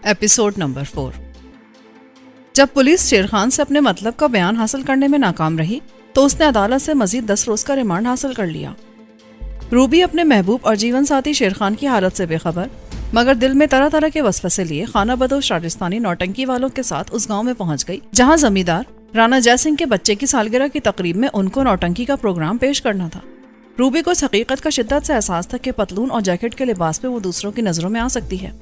Episode number 4। जब police शेर खान से अपने मतलब का बयान हासिल करने में नाकाम रही तो उसने अदालत से मजीद 10 रोज का रिमांड हासिल कर लिया। रूबी अपने महबूब और जीवन साथी शेर खान की हालत से बेखबर मगर दिल में तरह तरह के वसवसे लिए खाना बदोश राजस्थानी नौटंकी वालों के साथ उस गांव में पहुंच गई जहां जमींदार राणा जयसिंह के बच्चे की सालगिरह की तकरीब में उनको नौटंकी का प्रोग्राम पेश करना था। रूबी को इस हकीकत का शिद्दत से एहसास था कि पतलून और जैकेट के लिबास में वो दूसरों की नजरों में आ सकती है।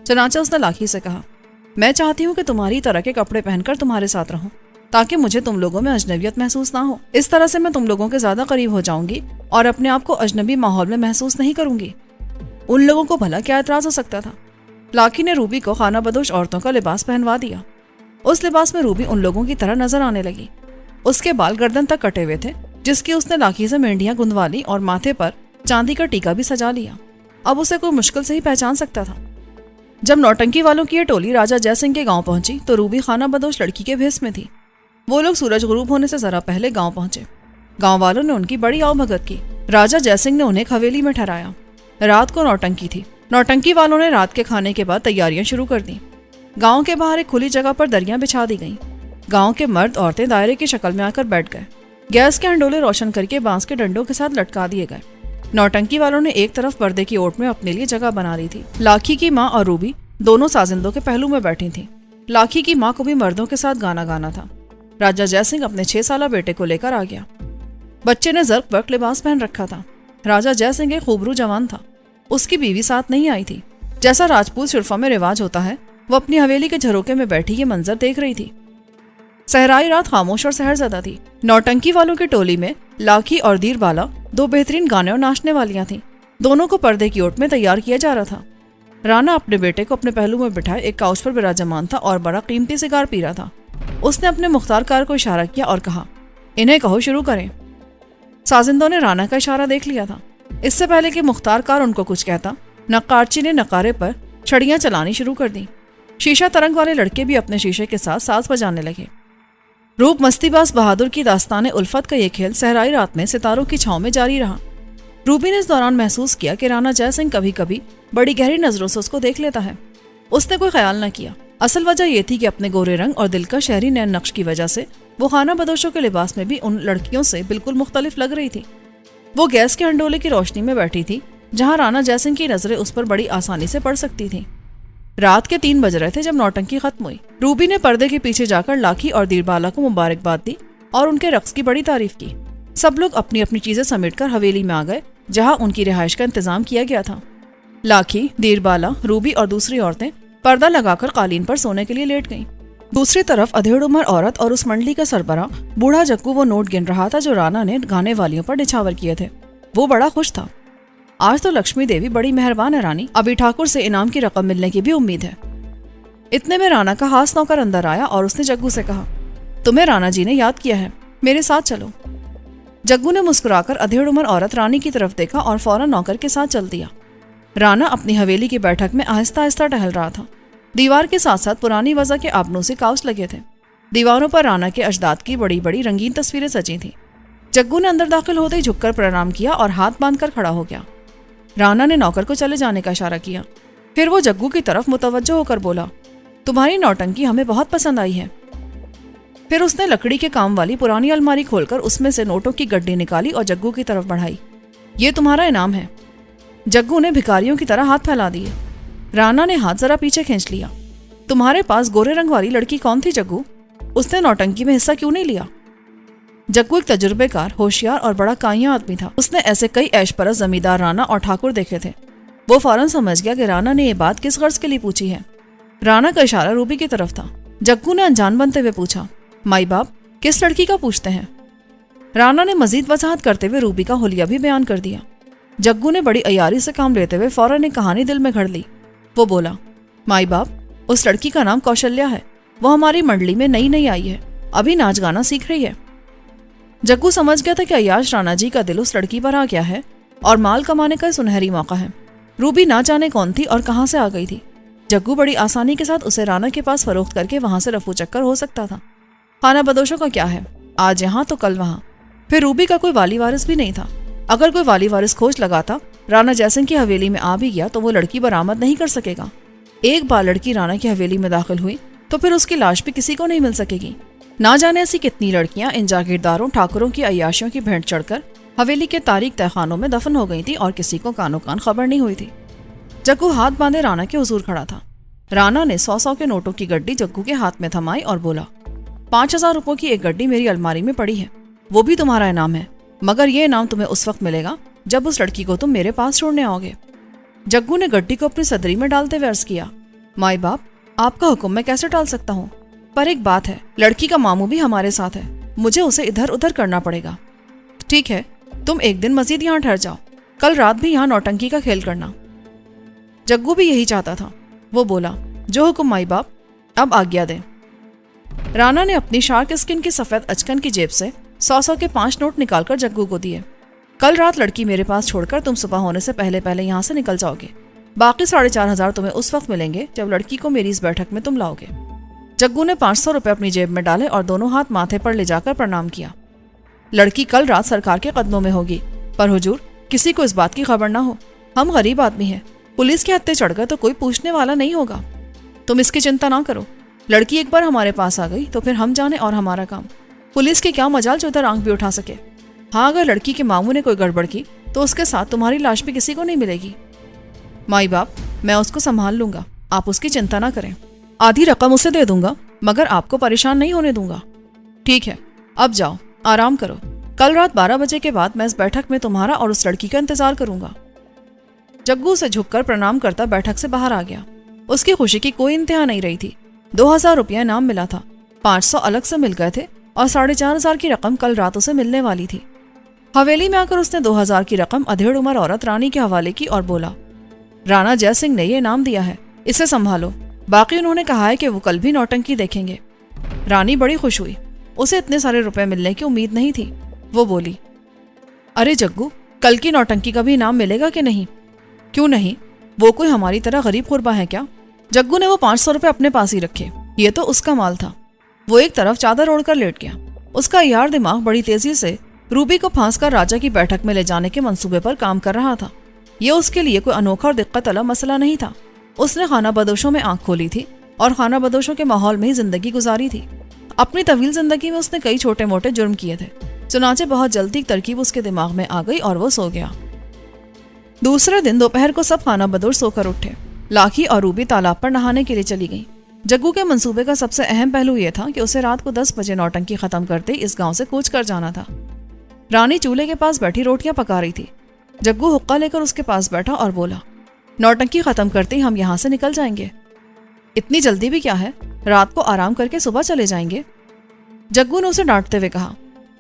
चनाचा उसने लाखी से कहा, मैं चाहती हूँ कि तुम्हारी तरह के कपड़े पहनकर तुम्हारे साथ रहूं ताकि मुझे तुम लोगों में अजनबियत महसूस ना हो। इस तरह से मैं तुम लोगों के ज्यादा करीब हो जाऊंगी और अपने आप को अजनबी माहौल में महसूस नहीं करूंगी। उन लोगों को भला क्या एतराज हो सकता था। लाखी ने रूबी को खाना बदोश औरतों का लिबास पहनवा दिया। उस लिबास में रूबी उन लोगों की तरह नजर आने लगी। उसके बाल गर्दन तक कटे हुए थे जिसकी उसने लाखी से मेंढियां गुंदवा ली और माथे पर चांदी का टीका भी सजा लिया। अब उसे कोई मुश्किल से ही पहचान सकता था। जब नौटंकी वालों की ये टोली राजा जयसिंह के गांव पहुंची तो रूबी खाना बदोश लड़की के भेस में थी। वो लोग सूरज गुरूब होने से जरा पहले गांव पहुंचे। गांव वालों ने उनकी बड़ी आवभगत की। राजा जयसिंह ने उन्हें एक हवेली में ठहराया। रात को नौटंकी थी। नौटंकी वालों ने रात के खाने के बाद तैयारियां शुरू कर दी। गांव के बाहर एक खुली जगह पर दरियां बिछा दी गईं। गांव के मर्द औरतें दायरे की शक्ल में आकर बैठ गए। गैस के हंडोले रोशन करके बांस के डंडों के साथ लटका दिए गए। नौटंकी वालों ने एक तरफ पर्दे की ओट में अपने लिए जगह बना ली थी। लाखी की माँ और रूबी दोनों साजिंदों के पहलू में बैठी थी। लाखी की माँ को भी मर्दों के साथ गाना गाना था। राजा जयसिंह अपने 6 साला बेटे को लेकर आ गया। बच्चे ने जर्क बर्क लिबास पहन रखा था। राजा जयसिंह एक खूबरू जवान था। उसकी बीवी साथ नहीं आई थी। जैसा राजपूत शुरफा में रिवाज होता है वो अपनी हवेली के झरोके में बैठी ये मंजर देख रही थी। सहराई रात खामोश और सहरज़दा थी। नौटंकी वालों की टोली में लाखी और दीरबाला 2 बेहतरीन गाने और नाचने वालियां थीं। दोनों को पर्दे की ओट में तैयार किया जा रहा था। राणा अपने बेटे को अपने पहलू में बिठाए एक काउच पर विराजमान था और बड़ा कीमती सिगार पी रहा था। उसने अपने मुख्तार कार को इशारा किया और कहा, इन्हें कहो शुरू करें। साजिंदों ने राणा का इशारा देख लिया था। इससे पहले कि मुख्तार कार उनको कुछ कहता, नक्कारची ने नकारे पर छड़ियां चलानी शुरू कर दी। शीशा तरंग वाले लड़के भी अपने शीशे के साथ साज बजाने लगे। रूप मस्तीबाज बहादुर की दास्तान उल्फत का ये खेल सहराई रात में सितारों की छांव में जारी रहा। रूबी ने इस दौरान महसूस किया कि राणा जयसिंह कभी कभी बड़ी गहरी नजरों से उसको देख लेता है। उसने कोई ख्याल न किया। असल वजह यह थी कि अपने गोरे रंग और दिल का शहरी नैन नक्श की वजह से वो खाना बदोशों के लिबास में भी उन लड़कियों से बिल्कुल मुख्तलिफ लग रही थी। वो गैस के हंडोले की रोशनी में बैठी थी जहां राणा जयसिंह की नजरें उस पर बड़ी आसानी से पड़ सकती थीं। रात के 3 बज रहे थे जब नौटंकी खत्म हुई। रूबी ने पर्दे के पीछे जाकर लाखी और दीरबाला को मुबारकबाद दी और उनके रक्स की बड़ी तारीफ की। सब लोग अपनी अपनी चीजें समेटकर हवेली में आ गए जहां उनकी रिहाइश का इंतजाम किया गया था। लाखी, दीरबाला, रूबी और दूसरी औरतें पर्दा लगाकर कालीन पर सोने के लिए लेट गईं। दूसरी तरफ अधेड़ उम्र औरत और उस मंडली का सरबरा बूढ़ा जग्गू वो नोट गिन रहा था जो राणा ने गाने वालियों पर निछावर किए थे। वो बड़ा खुश था। आज तो लक्ष्मी देवी बड़ी मेहरबान है रानी, अभी ठाकुर से इनाम की रकम मिलने की भी उम्मीद है। इतने में राणा का हास नौकर अंदर आया और उसने जग्गू से कहा, तुम्हें राणा जी ने याद किया है, मेरे साथ चलो। जग्गू ने मुस्कुराकर अधेड़ उम्र औरत रानी की तरफ देखा और फौरन नौकर के साथ चल दिया। राणा अपनी हवेली की बैठक में आहिस्ता आहिस्ता टहल रहा था। दीवार के साथ साथ पुरानी वजह के आबनों से काउच लगे थे। दीवारों पर राणा के अजदाद की बड़ी बड़ी रंगीन तस्वीरें सजी थीं। जग्गू ने अंदर दाखिल होते ही झुककर प्रणाम किया और हाथ बांधकर खड़ा हो गया। राणा ने नौकर को चले जाने का इशारा किया। फिर वो जग्गू की तरफ मुतवज्जो होकर बोला, तुम्हारी नौटंकी हमें बहुत पसंद आई है। फिर उसने लकड़ी के काम वाली पुरानी अलमारी खोलकर उसमें से नोटों की गड्डी निकाली और जग्गू की तरफ बढ़ाई। ये तुम्हारा इनाम है। जग्गू ने भिखारियों की तरह हाथ फैला दिए। राणा ने हाथ जरा पीछे खींच लिया। तुम्हारे पास गोरे रंग वाली लड़की कौन थी जग्गू? उसने नौटंकी में हिस्सा क्यों नहीं लिया? जग्गू एक तजुर्बेकार, होशियार और बड़ा काइया आदमी था। उसने ऐसे कई ऐशपरस्त जमींदार राणा और ठाकुर देखे थे। वो फौरन समझ गया कि राणा ने ये बात किस गर्ज के लिए पूछी है। राणा का इशारा रूबी की तरफ था। जग्गू ने अनजान बनते हुए पूछा, माई बाप किस लड़की का पूछते हैं? राणा ने मजीद वजाहत करते हुए रूबी का हुलिया भी बयान कर दिया। जग्गू ने बड़ी अयारी से काम लेते हुए फौरन एक कहानी दिल में घड़ ली। वो बोला, माई बाप उस लड़की का नाम कौशल्या है। वो हमारी मंडली में नई नई आई है, अभी नाच गाना सीख रही है। जग्गू समझ गया था कि अय्याश राणा जी का दिल उस लड़की पर आ गया है और माल कमाने का सुनहरी मौका है। रूबी ना जाने कौन थी और कहां से आ गई थी। जग्गू बड़ी आसानी के साथ उसे राणा के पास फरोख्त करके वहां से रफू चक्कर हो सकता था। खाना बदोशों का क्या है, आज यहाँ तो कल वहां। फिर रूबी का कोई वाली वारिस भी नहीं था। अगर कोई वाली वारिस खोज लगाता, राणा जयसिंह की हवेली में आ भी गया तो वो लड़की बरामद नहीं कर सकेगा। एक बार लड़की राणा की हवेली में दाखिल हुई तो फिर उसकी लाश भी किसी को नहीं मिल सकेगी। ना जाने ऐसी कितनी लड़कियां इन जागीरदारों ठाकुरों की अय्याशियों की भेंट चढ़कर हवेली के तारीख तहखानों में दफन हो गई थी और किसी को कानो कान खबर नहीं हुई थी। जग्गू हाथ बांधे राणा के हुजूर खड़ा था। राणा ने 100 के नोटों की गड्डी जग्गू के हाथ में थमाई और बोला, 5000 रुपयों की एक गड्डी मेरी अलमारी में पड़ी है, वो भी तुम्हारा इनाम है, मगर ये इनाम तुम्हें उस वक्त मिलेगा जब उस लड़की को तुम मेरे पास छोड़ने आओगे। जग्गू ने गड्डी को अपनी सदरी में डालते हुए अर्ज किया, माई बाप, आपका हुक्म मैं कैसे टाल सकता हूँ, पर एक बात है, लड़की का मामू भी हमारे साथ है, मुझे उसे इधर उधर करना पड़ेगा। ठीक है, तुम एक दिन मजीद यहाँ ठहर जाओ, कल रात भी यहाँ नौटंकी का खेल करना। जग्गू भी यही चाहता था। वो बोला, जो हुक्म माई बाप, अब आज्ञा दें। राणा ने अपनी शार्क स्किन की सफेद अचकन की जेब से 100 के 5 नोट निकालकर जग्गू को दिए। कल रात लड़की मेरे पास छोड़कर तुम सुबह होने से पहले पहले यहाँ से निकल जाओगे। बाकी 4500 तुम्हें उस वक्त मिलेंगे जब लड़की को मेरी इस बैठक में तुम लाओगे। जग्गू ने 500 रुपये अपनी जेब में डाले और दोनों हाथ माथे पर ले जाकर प्रणाम किया। लड़की कल रात सरकार के कदमों में होगी, पर हुजूर किसी को इस बात की खबर ना हो, हम गरीब आदमी हैं, पुलिस के हत्थे चढ़ गए तो कोई पूछने वाला नहीं होगा। तुम इसकी चिंता ना करो, लड़की एक बार हमारे पास आ गई तो फिर हम जाने और हमारा काम। पुलिस के क्या मजाल जो उधर आंख भी उठा सके। हाँ, अगर लड़की के मामू ने कोई गड़बड़ की तो उसके साथ तुम्हारी लाश भी किसी को नहीं मिलेगी। माई बाप, मैं उसको संभाल लूंगा, आप उसकी चिंता ना करें। आधी रकम उसे दे दूंगा, मगर आपको परेशान नहीं होने दूंगा। ठीक है, अब जाओ, आराम करो। कल रात 12 बजे के बाद मैं इस बैठक में तुम्हारा और उस लड़की का इंतजार करूंगा। जग्गू से झुककर प्रणाम करता बैठक से बाहर आ गया। उसकी खुशी की कोई इंतहा नहीं रही थी। 2000 रुपया इनाम मिला था, 500 अलग से मिल गए थे और 4500 की रकम कल रात उसे मिलने वाली थी। हवेली में आकर उसने 2000 की रकम अधेड़ उम्र औरत रानी के हवाले की और बोला, राणा जय सिंह ने ये इनाम दिया है, इसे संभालो। बाकी उन्होंने कहा है कि वो कल भी नौटंकी देखेंगे। रानी बड़ी खुश हुई, उसे इतने सारे रुपए मिलने की उम्मीद नहीं थी। वो बोली, अरे जग्गू, कल की नौटंकी का भी इनाम मिलेगा कि नहीं? क्यों नहीं, वो कोई हमारी तरह गरीब गुरबा है क्या? जग्गू ने वो 500 रुपये अपने पास ही रखे, ये तो उसका माल था। वो एक तरफ चादर ओढ़कर लेट गया। उसका यार दिमाग बड़ी तेजी से रूबी को फांसकर राजा की बैठक में ले जाने के मंसूबे पर काम कर रहा था। ये उसके लिए कोई अनोखा और दिक्कत वाला मसला नहीं था। उसने खाना बदोशों में आंख खोली थी और खाना बदोशों के माहौल में ही जिंदगी गुजारी थी। अपनी तवील जिंदगी में उसने कई छोटे मोटे जुर्म किए थे। चुनाचे बहुत जल्दी एक तरकीब उसके दिमाग में आ गई और वो सो गया। दूसरे दिन दोपहर को सब खाना बदोश सोकर उठे। लाखी और रूबी तालाब पर नहाने के लिए चली गईं। जग्गू के मंसूबे का सबसे अहम पहलू यह था कि उसे रात को 10 बजे नौटंकी खत्म करते इस गांव से कूच कर जाना था। रानी चूल्हे के पास बैठी रोटियां पका रही थी। जग्गू हुक्का लेकर उसके पास बैठा और बोला, नौटंकी खत्म करते ही हम यहाँ से निकल जाएंगे। इतनी जल्दी भी क्या है, रात को आराम करके सुबह चले जाएंगे। जग्गू ने उसे डांटते हुए कहा,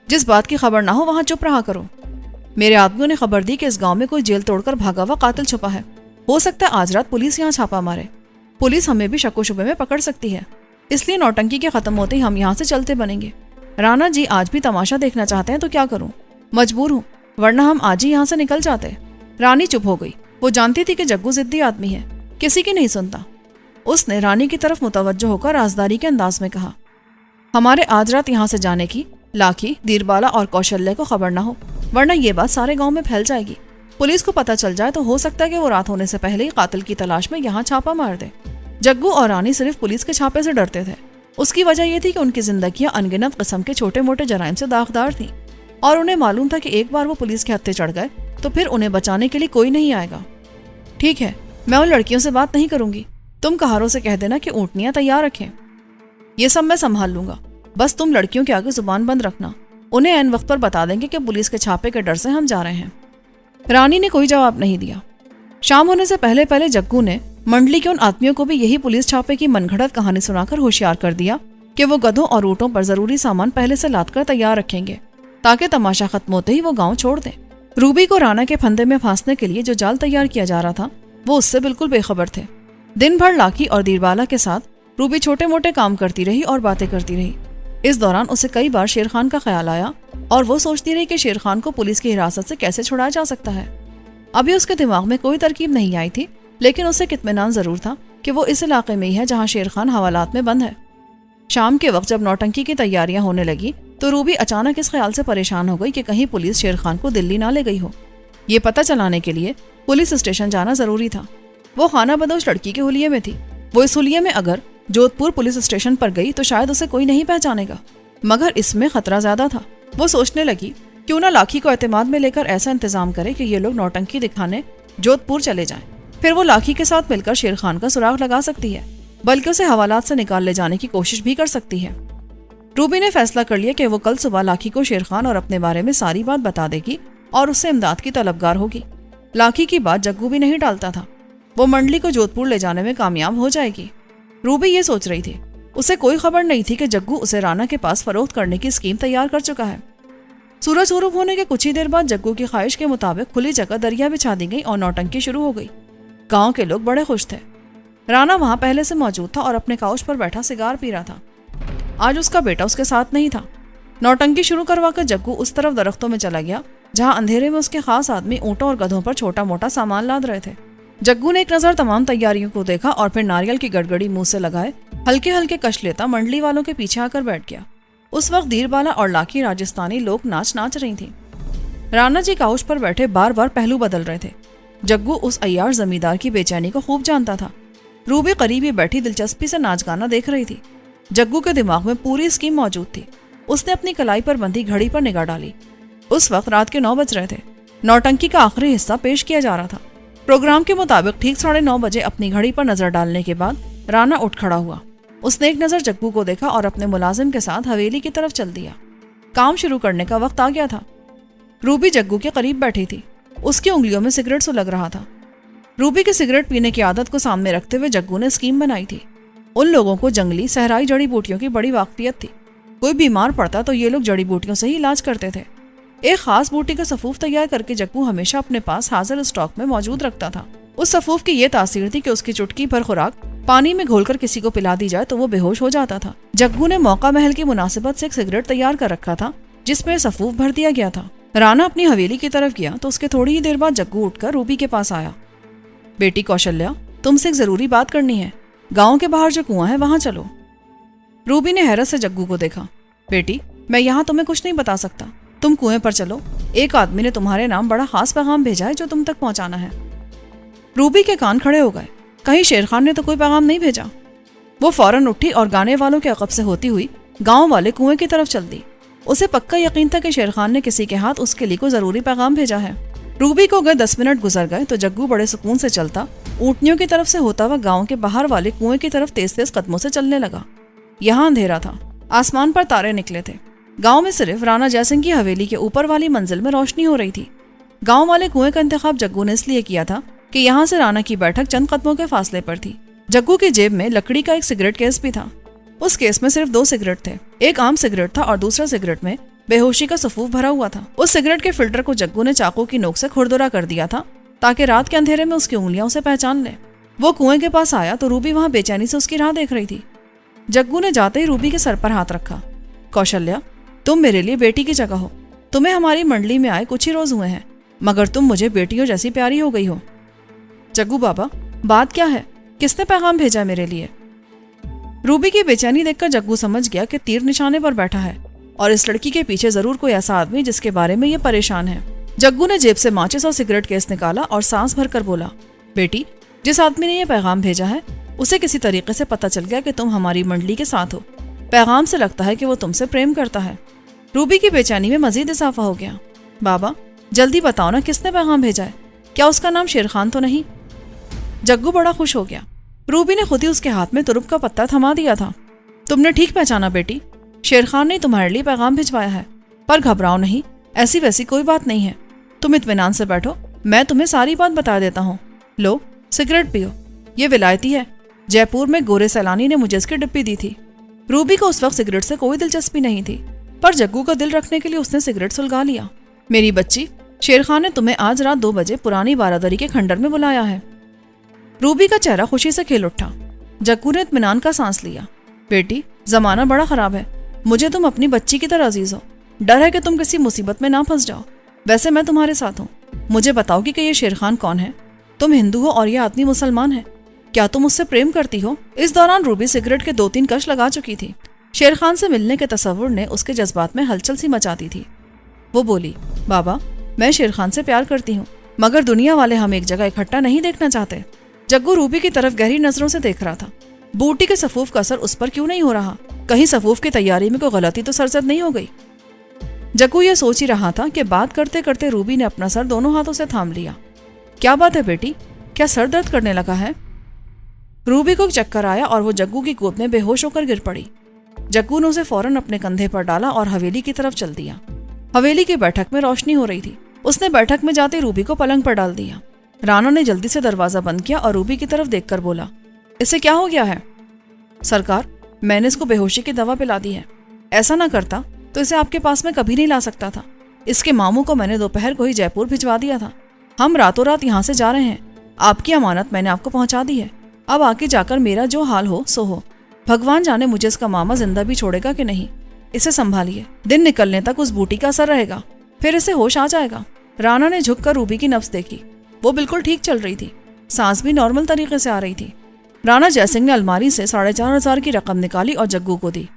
जिस बात की खबर ना हो वहां चुप रहा करो। मेरे आदमियों ने खबर दी कि इस गांव में कोई जेल तोड़कर भागा हुआ कातिल छुपा है। हो सकता है आज रात पुलिस यहाँ छापा मारे। पुलिस हमें भी शक्को शुबे में पकड़ सकती है, इसलिए नौटंकी के खत्म होते ही हम यहाँ से चलते बनेंगे। राणा जी आज भी तमाशा देखना चाहते हैं तो क्या करूं, मजबूर हूं, वरना हम आज ही यहाँ से निकल जाते। रानी चुप हो गई। वो जानती थी कि जग्गू जिद्दी आदमी है, किसी की नहीं सुनता। उसने रानी की तरफ मुतवज्जो होकर राजदारी के अंदाज में कहा, हमारे आज रात यहाँ से जाने की लाखी, दीरबाला और कौशल्य को खबर ना हो, वरना ये बात सारे गांव में फैल जाएगी। पुलिस को पता चल जाए तो हो सकता है कि वो रात होने से पहले ही कातिल की तलाश में यहाँ छापा मार दे। जग्गू और रानी सिर्फ पुलिस के छापे से डरते थे। उसकी वजह यह थी कि उनकी जिंदगियां अनगिनत किस्म के छोटे मोटे जराइम से दागदार थीं और उन्हें मालूम था कि एक बार वो पुलिस के हत्थे चढ़ गए तो फिर उन्हें बचाने के लिए कोई नहीं आएगा। ठीक है, मैं उन लड़कियों से बात नहीं करूंगी। तुम कहारों से कह देना कि ऊँटनियां तैयार रखें। ये सब मैं संभाल लूंगा, बस तुम लड़कियों के आगे जुबान बंद रखना। उन्हें ऐन वक्त पर बता देंगे कि पुलिस के छापे के डर से हम जा रहे हैं। रानी ने कोई जवाब नहीं दिया। शाम होने से पहले पहले जग्गू ने मंडली के उन आदमियों को भी यही पुलिस छापे की मनगढ़ंत कहानी सुनाकर होशियार कर दिया कि वो गधों और ऊँटों पर जरूरी सामान पहले से लाद कर तैयार रखेंगे ताकि तमाशा खत्म होते ही वो गांव छोड़ दें। रूबी को राणा के फंदे में फांसने के लिए जो जाल तैयार किया जा रहा था वो उससे बिल्कुल बेखबर थे। दिन भर लाखी और दीरबाला के साथ रूबी छोटे मोटे काम करती रही और बातें करती रही। इस दौरान उसे कई बार शेर खान का ख्याल आया और वो सोचती रही कि शेर खान को पुलिस की हिरासत से कैसे छुड़ाया जा सकता है। अभी उसके दिमाग में कोई तरकीब नहीं आई थी, लेकिन उसे इत्मीनान जरूर था कि वो इस इलाके में ही है जहाँ शेर खान हवालात में बंद है। शाम के वक्त जब नौटंकी की तैयारियां होने लगी तो रूबी अचानक इस ख्याल से परेशान हो गई कि कहीं पुलिस शेर खान को दिल्ली ना ले गई हो। ये पता चलाने के लिए पुलिस स्टेशन जाना जरूरी था। वो खाना बदोश लड़की के हुलिये में थी। वो इस हुलिये में अगर जोधपुर पुलिस स्टेशन पर गई तो शायद उसे कोई नहीं पहचानेगा, मगर इसमें खतरा ज्यादा था। वो सोचने लगी क्यों ना लाखी को एतमाद में लेकर ऐसा इंतजाम करे कि ये लोग नौटंकी दिखाने जोधपुर चले जाएं। फिर वो लाखी के साथ मिलकर शेर खान का सुराग लगा सकती है, बल्कि उसे हवालात से निकाल ले जाने की कोशिश भी कर सकती है। रूबी ने फैसला कर लिया कि वो कल सुबह लाखी को शेर खान और अपने बारे में सारी बात बता देगी और उससे इमदाद की तलबगार होगी। लाखी की बात जग्गू भी नहीं टालता था, वो मंडली को जोधपुर ले जाने में कामयाब हो जाएगी। रूबी ये सोच रही थी, उसे कोई खबर नहीं थी कि जग्गू उसे राना के पास फरोख्त करने की स्कीम तैयार कर चुका है। सूरज गुरूब होने के कुछ ही देर बाद जग्गू की ख्वाहिश के मुताबिक खुली जगह दरिया बिछा दी गई और नौटंकी शुरू हो गई। गांव के लोग बड़े खुश थे। राना वहां पहले से मौजूद था और अपने काउच पर बैठा सिगार पी रहा था। आज उसका बेटा उसके साथ नहीं था। नौटंकी शुरू करवाकर जग्गू उस तरफ दरख्तों में चला गया जहां अंधेरे में उसके खास आदमी ऊंटों और गधों पर छोटा मोटा सामान लाद रहे थे। जग्गू ने एक नजर तमाम तैयारियों को देखा और फिर नारियल की गड़गड़ी मुंह से लगाए हल्के हल्के कश लेता मंडली वालों के पीछे आकर बैठ गया। उस वक्त दीरबाला और लाखी राजस्थानी लोग नाच रही थी। राना जी काउच पर बैठे बार बार पहलू बदल रहे थे। जग्गू उस अय्यार जमींदार की बेचैनी को खूब जानता था। रूबी करीब ही बैठी दिलचस्पी से नाच गाना देख रही थी। जग्गू के दिमाग में पूरी स्कीम मौजूद थी। उसने अपनी कलाई पर बंधी घड़ी पर निगाह डाली। उस वक्त रात के 9 बज रहे थे। नौटंकी का आखिरी हिस्सा पेश किया जा रहा था। प्रोग्राम के मुताबिक ठीक 9:30 बजे अपनी घड़ी पर नजर डालने के बाद राना उठ खड़ा हुआ। उसने एक नजर जग्गू को देखा और अपने मुलाजिम के साथ हवेली की तरफ चल दिया। काम शुरू करने का वक्त आ गया था। रूबी जग्गू के करीब बैठी थी। उसकी उंगलियों में सिगरेट सुलग रहा था। रूबी की सिगरेट पीने की आदत को सामने रखते हुए जग्गू ने स्कीम बनाई थी। उन लोगों को जंगली सहराई जड़ी बूटियों की बड़ी वाकफियत थी। कोई बीमार पड़ता तो ये लोग जड़ी बूटियों से ही इलाज करते थे। एक खास बूटी का सफूफ तैयार करके जग्गू हमेशा अपने पास हाजिर स्टॉक में मौजूद रखता था। उस सफूफ की ये तासीर थी कि उसकी चुटकी भर खुराक पानी में घोलकर किसी को पिला दी जाए तो वो बेहोश हो जाता था। जग्गू ने मौका महल की मुनासिबत से एक सिगरेट तैयार कर रखा था जिसमें सफूफ भर दिया गया था। राना अपनी हवेली की तरफ गया तो उसके थोड़ी ही देर बाद जग्गू उठकर रूबी के पास आया। बेटी कौशल्या, तुमसे एक जरूरी बात करनी है। गांव के बाहर जो कुआं है वहां चलो। रूबी ने हैरत से जग्गू को देखा। बेटी, मैं यहाँ तुम्हें कुछ नहीं बता सकता। तुम कुएं पर चलो। एक आदमी ने तुम्हारे नाम बड़ा खास पैगाम भेजा है जो तुम तक पहुंचाना है। रूबी के कान खड़े हो गए। कहीं शेर खान ने तो कोई पैगाम नहीं भेजा। वो फौरन उठी और गाने वालों के अकब से होती हुई गांव वाले कुएं की तरफ चल दी। उसे पक्का यकीन था कि शेर खान ने किसी के हाथ उसके लिए कोई जरूरी पैगाम भेजा है। रूबी को गए 10 मिनट गुजर गए तो जग्गू बड़े सुकून से चलता ऊँटनियों की तरफ से होता हुआ गांव के बाहर वाले कुएं की तरफ तेज तेज कदमों से चलने लगा। यहाँ अंधेरा था। आसमान पर तारे निकले थे। गांव में सिर्फ राणा जयसिंह की हवेली के ऊपर वाली मंजिल में रोशनी हो रही थी। गांव वाले कुएं का इंतखाब जग्गू ने इसलिए किया था कि यहाँ से राणा की बैठक चंद कदमों के फासले पर थी। जग्गू की जेब में लकड़ी का एक सिगरेट केस भी था। उस केस में सिर्फ 2 सिगरेट थे। एक आम सिगरेट था और दूसरा सिगरेट में बेहोशी का सफूफ भरा हुआ था। उस सिगरेट के फिल्टर को जग्गू ने चाकू की नोक से खुरदुरा कर दिया था ताकि रात के अंधेरे में उसकी उंगलियां उसे पहचान ले। वो कुएं के पास आया तो रूबी वहां बेचैनी से उसकी राह देख रही थी। जग्गू ने जाते ही रूबी के सर पर हाथ रखा। कौशल्या, तुम मेरे लिए बेटी की जगह हो। तुम्हें हमारी मंडली में आए कुछ ही रोज हुए हैं, मगर तुम मुझे बेटियों जैसी प्यारी हो गई हो। जग्गू बाबा, बात क्या है? किसने पैगाम भेजा मेरे लिए? रूबी की बेचैनी देखकर जग्गू समझ गया कि तीर निशाने पर बैठा है और इस लड़की के पीछे जरूर कोई ऐसा आदमी जिसके बारे में ये परेशान है। जग्गू ने जेब से माचिस और सिगरेट केस निकाला और सांस भरकर बोला, बेटी, जिस आदमी ने यह पैगाम भेजा है उसे किसी तरीके से पता चल गया कि तुम हमारी मंडली के साथ हो। पैगाम से लगता है कि वो तुमसे प्रेम करता है। रूबी की बेचैनी में मजीद इजाफा हो गया। बाबा, जल्दी बताओ ना, किसने पैगाम भेजा है? क्या उसका नाम शेर खान तो नहीं? जग्गू बड़ा खुश हो गया। रूबी ने खुद ही उसके हाथ में तुरुप का पत्ता थमा दिया था। तुमने ठीक पहचाना बेटी, शेर खान ने तुम्हारे लिए पैगाम भिजवाया है। पर घबराओ नहीं, ऐसी वैसी कोई बात नहीं है। तुम इत्मीनान से बैठो, मैं तुम्हें सारी बात बता देता हूँ। लो, सिगरेट पियो, ये विलायती है। जयपुर में गोरे सैलानी ने मुझे इसकी डिब्बी दी थी। रूबी को उस वक्त सिगरेट से कोई दिलचस्पी नहीं थी, पर जग्गू का दिल रखने के लिए उसने सिगरेट सुलगा लिया। मेरी बच्ची, शेर खान ने तुम्हें आज रात 2 बजे पुरानी बारादरी के खंडर में बुलाया है। रूबी का चेहरा खुशी से खिल उठा। जग्गू ने इत्मीनान का सांस लिया। बेटी, जमाना बड़ा खराब है। मुझे तुम अपनी बच्ची की तरह अजीज हो। डर है कि तुम किसी मुसीबत में ना फंस जाओ। वैसे मैं तुम्हारे साथ हूँ। मुझे बताओगी कि ये शेर खान कौन है? तुम हिंदू हो और यह आदमी मुसलमान है। क्या तुम उससे प्रेम करती हो? इस दौरान रूबी सिगरेट के 2-3 कश लगा चुकी थी। शेर खान से मिलने के तसव्वुर ने उसके जज्बात में हलचल सी मचाती थी। वो बोली, बाबा, मैं शेर खान से प्यार करती हूँ, मगर दुनिया वाले हम एक जगह इकट्ठा नहीं देखना चाहते। जग्गू रूबी की तरफ गहरी नजरों से देख रहा था। बूटी के सफूफ का असर उस पर क्यों नहीं हो रहा? कहीं सफूफ की तैयारी में कोई गलती तो सरजद नहीं हो गई? जग्गू ये सोच ही रहा था कि बात करते करते रूबी ने अपना सर दोनों हाथों से थाम लिया। क्या बात है बेटी, क्या सर दर्द करने लगा है? रूबी को चक्कर आया और वो जग्गू की गोद में बेहोश होकर गिर पड़ी। जग्गू ने उसे फौरन अपने कंधे पर डाला और हवेली की तरफ चल दिया। हवेली की बैठक में रोशनी हो रही थी। उसने बैठक में जाते रूबी को पलंग पर डाल दिया। राणा ने जल्दी से दरवाजा बंद किया और रूबी की तरफ देखकर बोला, इसे क्या हो गया है? सरकार, मैंने इसको बेहोशी की दवा पिला दी है। ऐसा ना करता तो इसे आपके पास में कभी नहीं ला सकता था। इसके मामू को मैंने दोपहर को ही जयपुर भिजवा दिया था। हम रातों रात यहाँ से जा रहे हैं। आपकी अमानत मैंने आपको पहुंचा दी है। अब आके जाकर मेरा जो हाल हो सो हो। भगवान जाने मुझे इसका मामा जिंदा भी छोड़ेगा कि नहीं। इसे संभालिए, दिन निकलने तक उस बूटी का असर रहेगा, फिर इसे होश आ जाएगा। राणा ने झुककर रूबी की नब्ज देखी। वो बिल्कुल ठीक चल रही थी, सांस भी नॉर्मल तरीके से आ रही थी। राणा जयसिंह ने अलमारी से 4,500 की रकम निकाली और जग्गू को दी।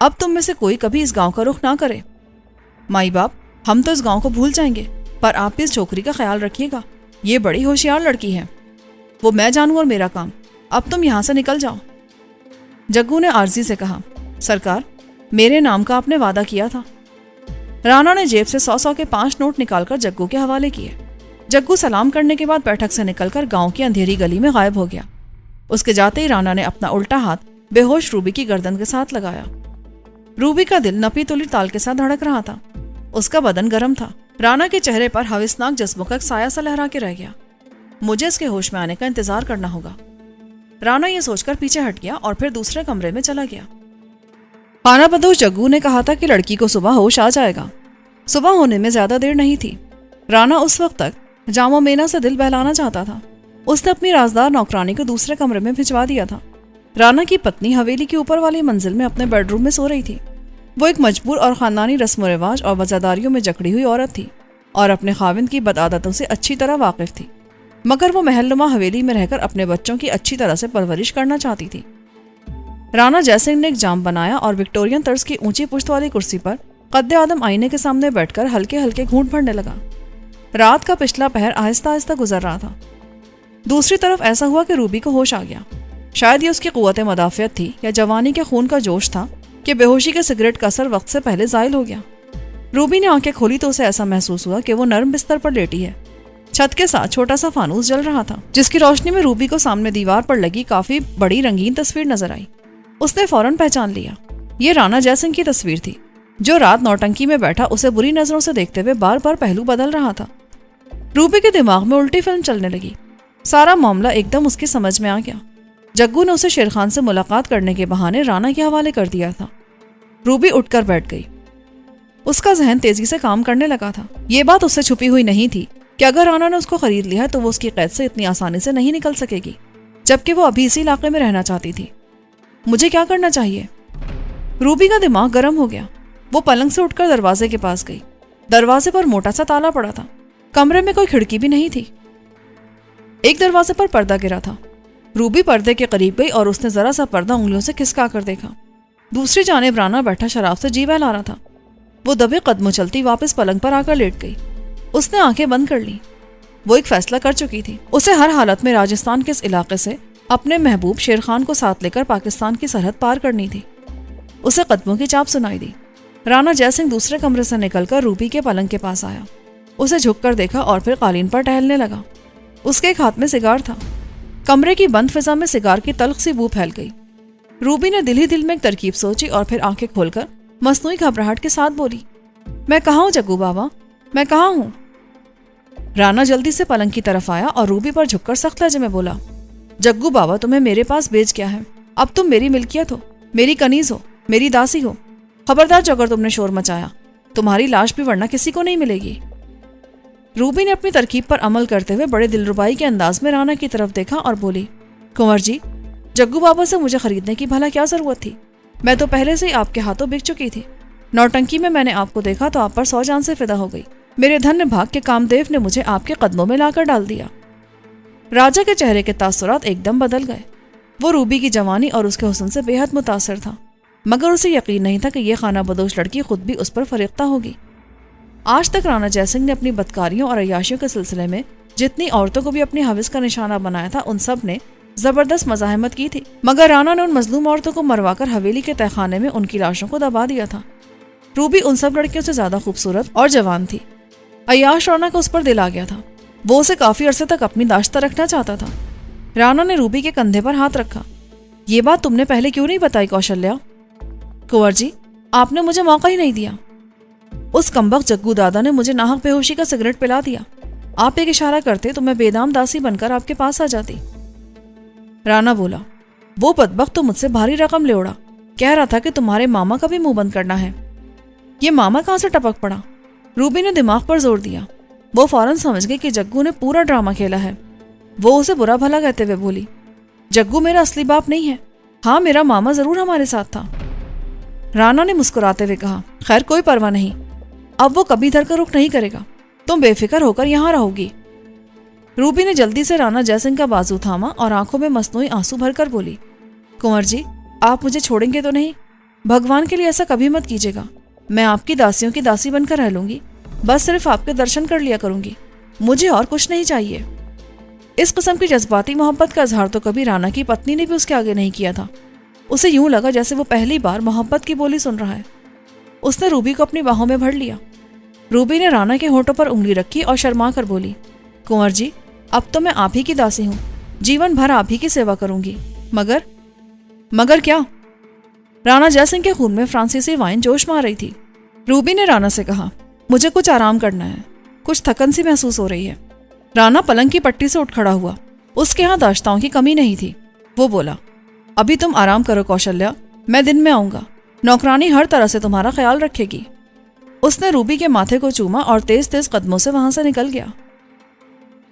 अब तुम में से कोई कभी इस गांव का रुख ना करे। माई बाप, हम तो इस गांव को भूल जाएंगे, पर आप भी इस छोकरी का ख्याल रखिएगा। ये बड़ी होशियार लड़की है। वो मैं जानूं और मेरा काम। अब तुम यहाँ से निकल जाओ। जग्गू ने आर्जी से कहा, सरकार, मेरे नाम का आपने वादा किया था। राणा ने जेब से 100 के 5 नोट निकालकर जग्गू के हवाले किए। जग्गू सलाम करने के बाद बैठक से निकलकर गांव की अंधेरी गली में गायब हो गया। उसके जाते ही राणा ने अपना उल्टा हाथ बेहोश रूबी की गर्दन के साथ लगाया। रूबी का दिल नपी तुली ताल के साथ धड़क रहा था। उसका बदन गर्म था। राणा के चेहरे पर हविसनाक जज्बों का साया सा लहरा के रह गया। मुझे इसके होश में आने का इंतजार करना होगा। राणा ये सोचकर पीछे हट गया और फिर दूसरे कमरे में चला गया। खानाबदोश जग्गू ने कहा था कि लड़की को सुबह होश आ जाएगा। सुबह होने में ज्यादा देर नहीं थी। राणा उस वक्त तक जामो मेना से दिल बहलाना चाहता था। उसने अपनी राजदार नौकरानी को दूसरे कमरे में भिजवा दिया था। राणा की पत्नी हवेली के ऊपर वाली मंजिल में अपने बेडरूम में सो रही थी। वो एक मजबूर और खानदानी रस्म रिवाज और वजादारियों में जकड़ी हुई औरत थी और अपने खाविंद की बदआदतों से अच्छी तरह वाकिफ थी, मगर वो महलनुमा हवेली में रहकर अपने बच्चों की अच्छी तरह से परवरिश करना चाहती थी। राणा जयसिंह ने एक जाम बनाया और विक्टोरियन तर्ज की ऊंची पुश्त वाली कुर्सी पर कद्दे आदम आईने के सामने बैठकर हल्के हल्के घूंट भरने लगा। रात का पिछला पहर आहिस्ता आहिस्ता गुजर रहा था। दूसरी तरफ ऐसा हुआ कि रूबी को होश आ गया। शायद ये उसकी कुव्वत मदाफियत थी या जवानी के खून का जोश था कि बेहोशी के सिगरेट का असर वक्त से पहले जायल हो गया। रूबी ने आंखें खोली तो उसे ऐसा महसूस हुआ कि वो नर्म बिस्तर पर लेटी है। छत के साथ छोटा सा फानूस जल रहा था, जिसकी रोशनी में रूबी को सामने दीवार पर लगी काफी बड़ी रंगीन तस्वीर नजर आई। उसने फौरन पहचान लिया। ये राणा जयसिंह की तस्वीर थी, जो रात नौटंकी में बैठा उसे बुरी नजरों से देखते हुए बार बार पहलू बदल रहा था। रूबी के दिमाग में उल्टी फिल्म चलने लगी। सारा मामला एकदम उसकी समझ में आ गया। जग्गू ने उसे शेर खान से मुलाकात करने के बहाने राणा के हवाले कर दिया था। रूबी उठकर बैठ गई। उसका जहन तेजी से काम करने लगा था। ये बात उससे छुपी हुई नहीं थी कि अगर राणा ने उसको खरीद लिया है तो वो उसकी कैद से इतनी आसानी से नहीं निकल सकेगी, जबकि वो अभी इसी इलाके में रहना चाहती थी। मुझे क्या करना चाहिए? रूबी का दिमाग गर्म हो गया। वो पलंग से उठकर दरवाजे के पास गई। दरवाजे पर मोटा सा ताला पड़ा था। कमरे में कोई खिड़की भी नहीं थी। एक दरवाजे पर पर्दा गिरा था। रूबी पर्दे के करीब गई और उसने जरा सा पर्दा उंगलियों से खिसका कर देखा। दूसरी जानिब राणा बैठा शराब से जी बहला रहा था। वो दबे कदमों चलती वापस पलंग पर आकर लेट गई। उसने आंखें बंद कर ली। वो एक फैसला कर चुकी थी। उसे हर हालत में राजस्थान के इस इलाके से अपने महबूब शेर खान को साथ लेकर पाकिस्तान की सरहद पार करनी थी। उसे कदमों की चाप सुनाई दी। राणा जयसिंह दूसरे कमरे से निकलकर रूबी के पलंग के पास आया। उसे झुककर देखा और फिर कालीन पर टहलने लगा। उसके एक हाथ में सिगार था। कमरे की बंद फिजा में सिगार की तल्ख सी बू फैल गई। रूबी ने दिल ही दिल में एक तरकीब सोची और फिर आंखें खोलकर मसनूई घबराहट के साथ बोली, मैं कहाँ हूँ जग्गू बाबा, मैं कहाँ हूँ? राणा जल्दी से पलंग की तरफ आया और रूबी पर झुककर सख्त लहजे में बोला, जग्गू बाबा तुम्हें मेरे पास भेज गया है। अब तुम मेरी मिल्कियत हो, मेरी कनीज हो, मेरी दासी हो। खबरदार जो अगर तुमने शोर मचाया, तुम्हारी लाश भी वरना किसी को नहीं मिलेगी। रूबी ने अपनी तरकीब पर अमल करते हुए बड़े दिलरुबाई के अंदाज में राणा की तरफ देखा और बोली, कुंवर जी, जग्गू बाबा से मुझे खरीदने की भला क्या जरूरत थी? मैं तो पहले से ही आपके हाथों बिक चुकी थी। नौटंकी में मैंने आपको देखा तो आप पर 100 जान से फिदा हो गई। मेरे धन्य भाग के कामदेव ने मुझे आपके कदमों में लाकर डाल दिया। राजा के चेहरे के तासुरात एकदम बदल गए। वो रूबी की जवानी और उसके हुस्न से बेहद मुतासर था, मगर उसे यकीन नहीं था कि यह खाना बदोश लड़की खुद भी उस पर फरिख्ता होगी। आज तक राणा जयसिंह ने अपनी बदकारियों और अय्याशियों के सिलसिले में जितनी औरतों को भी अपनी हविस का निशाना बनाया था, उन सब ने जबरदस्त मजाहमत की थी, मगर राणा ने उन मजलूम औरतों को मरवाकर हवेली के तहखाने में उनकी लाशों को दबा दिया था। रूबी उन सब लड़कियों से ज्यादा खूबसूरत और जवान थी। अय्याश राणा का उस पर दिल आ गया था। वो उसे काफी अरसे तक अपनी दाश्ता रखना चाहता था। राणा ने रूबी के कंधे पर हाथ रखा। ये बात तुमने पहले क्यों नहीं बताई कौशल्या? कुंवर जी, आपने मुझे मौका ही नहीं दिया। उस कमबख्त जग्गू दादा ने मुझे नाहक बेहोशी का सिगरेट पिला दिया। आप एक इशारा करते तो मैं बेदाम दासी बनकर आपके पास आ जाती। राणा बोला, वो बदबख्त तो मुझसे भारी रकम ले उड़ा। कह रहा था कि तुम्हारे मामा का भी मुंह बंद करना है। ये मामा कहाँ से टपक पड़ा? रूबी ने दिमाग पर जोर दिया। वो फौरन समझ गई कि जग्गू ने पूरा ड्रामा खेला है। वो उसे बुरा भला कहते हुए बोली, जग्गू मेरा असली बाप नहीं है। हाँ, मेरा मामा जरूर हमारे साथ था। राणा ने मुस्कुराते हुए कहा, खैर कोई परवाह नहीं, अब वो कभी इधर का रुख नहीं करेगा। तुम बेफिक्र होकर यहाँ रहोगी। रूबी ने जल्दी से राणा जयसिंह का बाजू थामा और आंखों में मसनूई आंसू भरकर बोली, कुंवर जी, आप मुझे छोड़ेंगे तो नहीं? भगवान के लिए ऐसा कभी मत कीजिएगा। मैं आपकी दासियों की दासी बनकर रह लूंगी। बस सिर्फ आपके दर्शन कर लिया करूंगी। मुझे और कुछ नहीं चाहिए। इस किस्म की जज्बाती मोहब्बत का इजहार तो कभी राणा की पत्नी ने भी उसके आगे नहीं किया था। उसे यूं लगा जैसे वो पहली बार मोहब्बत की बोली सुन रहा है। उसने रूबी को अपनी बाहों में भर लिया। रूबी ने राणा के होठों पर उंगली रखी और शर्मा कर बोली, कुंवर जी, अब तो मैं आप ही की दासी हूँ। जीवन भर आप ही की सेवा करूंगी। मगर क्या? राणा जयसिंह के खून में फ्रांसीसी वाइन जोश मार रही थी। रूबी ने राणा से कहा, मुझे कुछ आराम करना है। कुछ थकन सी महसूस हो रही है। राणा पलंग की पट्टी से उठ खड़ा हुआ। उसके यहाँ दाश्ताओं की कमी नहीं थी। वो बोला, अभी तुम आराम करो कौशल्या, मैं दिन में आऊंगा। नौकरानी हर तरह से तुम्हारा ख्याल रखेगी। उसने रूबी के माथे को चूमा और तेज तेज कदमों से वहां से निकल गया।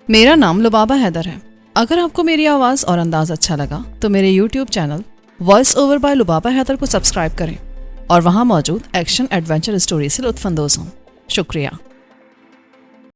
मेरा नाम लुबाबा हैदर है। अगर आपको मेरी आवाज़ और अंदाज अच्छा लगा तो मेरे YouTube channel voice over by Lubaba Haider को सब्सक्राइब करें और वहां मौजूद एक्शन एडवेंचर स्टोरी से लुत्फ अंदोज हों। शुक्रिया।